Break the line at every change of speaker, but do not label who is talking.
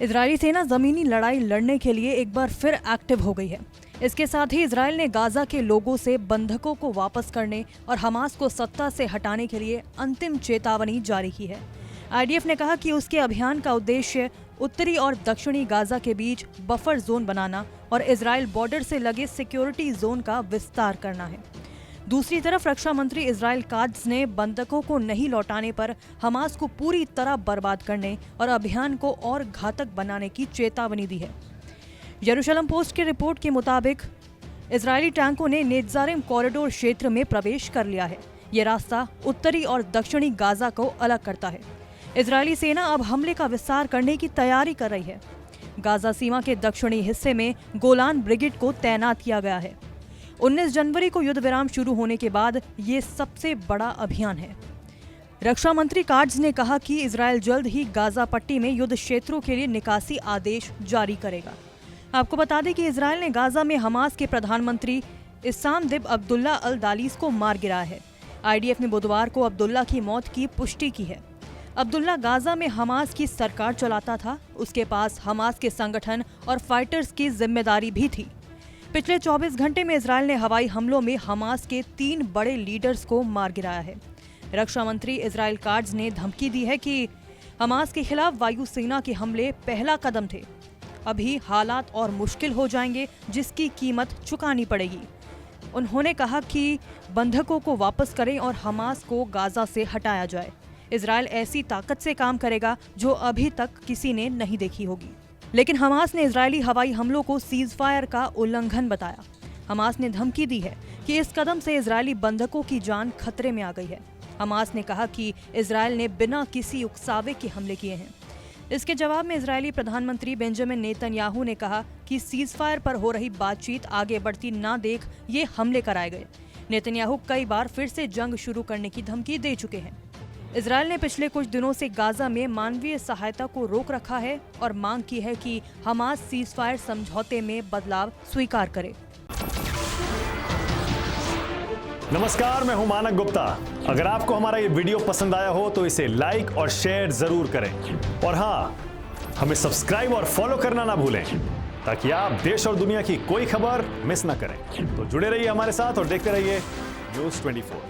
Israeli सेना जमीनी लड़ाई लड़ने के लिए एक बार फिर एक्टिव हो गई है। इसके साथ ही इजरायल ने गाजा के लोगों से बंधकों को वापस करने और हमास को सत्ता से हटाने के लिए अंतिम चेतावनी जारी की है। आईडीएफ ने कहा कि उसके अभियान का उद्देश्य उत्तरी और दक्षिणी गाजा के बीच बफर जोन बनाना और इजरायल बॉर्डर से लगे सिक्योरिटी जोन का विस्तार करना है। दूसरी तरफ रक्षा मंत्री इजराइल काट्ज ने बंधकों को नहीं लौटाने पर हमास को पूरी तरह बर्बाद करने और अभियान को और घातक बनाने की चेतावनी दी है। यरूशलेम पोस्ट की रिपोर्ट के मुताबिक इजरायली टैंकों ने नेत्जारिम कॉरिडोर क्षेत्र में प्रवेश कर लिया है। ये रास्ता उत्तरी और दक्षिणी गाजा को अलग करता है। इजरायली सेना अब हमले का विस्तार करने की तैयारी कर रही है। गाजा सीमा के दक्षिणी हिस्से में गोलान ब्रिगेड को तैनात किया गया है। 19 जनवरी को युद्ध विराम शुरू होने के बाद ये सबसे बड़ा अभियान है। रक्षा मंत्री काट्ज ने कहा कि इजरायल जल्द ही गाजा पट्टी में युद्ध क्षेत्रों के लिए निकासी आदेश जारी करेगा। आपको बता दें कि इजरायल ने गाजा में हमास के प्रधानमंत्री इस्साम दिब अब्दुल्ला अल दालीस को मार गिराया है। आईडीएफ ने बुधवार को अब्दुल्ला की मौत की पुष्टि की है। अब्दुल्ला गाजा में हमास की सरकार चलाता था। उसके पास हमास के संगठन और फाइटर्स की जिम्मेदारी भी थी। पिछले 24 घंटे में इजरायल ने हवाई हमलों में हमास के 3 बड़े लीडर्स को मार गिराया है। रक्षा मंत्री इजराइल काट्ज ने धमकी दी है कि हमास के खिलाफ वायुसेना के हमले पहला कदम थे। अभी हालात और मुश्किल हो जाएंगे, जिसकी कीमत चुकानी पड़ेगी। उन्होंने कहा कि बंधकों को वापस करें और हमास को गाजा से हटाया जाए। इजरायल ऐसी ताकत से काम करेगा जो अभी तक किसी ने नहीं देखी होगी। लेकिन हमास ने इजरायली हवाई हमलों को सीज फायर का उल्लंघन बताया। हमास ने धमकी दी है कि इस कदम से इजरायली बंधकों की जान खतरे में आ गई है। हमास ने कहा कि इजरायल ने बिना किसी उकसावे के हमले किए हैं। इसके जवाब में इजरायली प्रधानमंत्री बेंजामिन नेतन्याहू ने कहा कि सीज फायर पर हो रही बातचीत आगे बढ़ती ना देख ये हमले कराए गए। नेतन्याहू कई बार फिर से जंग शुरू करने की धमकी दे चुके हैं। इजरायल ने पिछले कुछ दिनों से गाजा में मानवीय सहायता को रोक रखा है और मांग की है कि हमास सीज फायर समझौते में बदलाव स्वीकार करे।
नमस्कार, मैं हूं मानक गुप्ता। अगर आपको हमारा ये वीडियो पसंद आया हो तो इसे लाइक और शेयर जरूर करें। और हाँ, हमें सब्सक्राइब और फॉलो करना ना भूलें ताकि आप देश और दुनिया की कोई खबर मिस ना करें। तो जुड़े रहिए हमारे साथ और देखते रहिए News 24।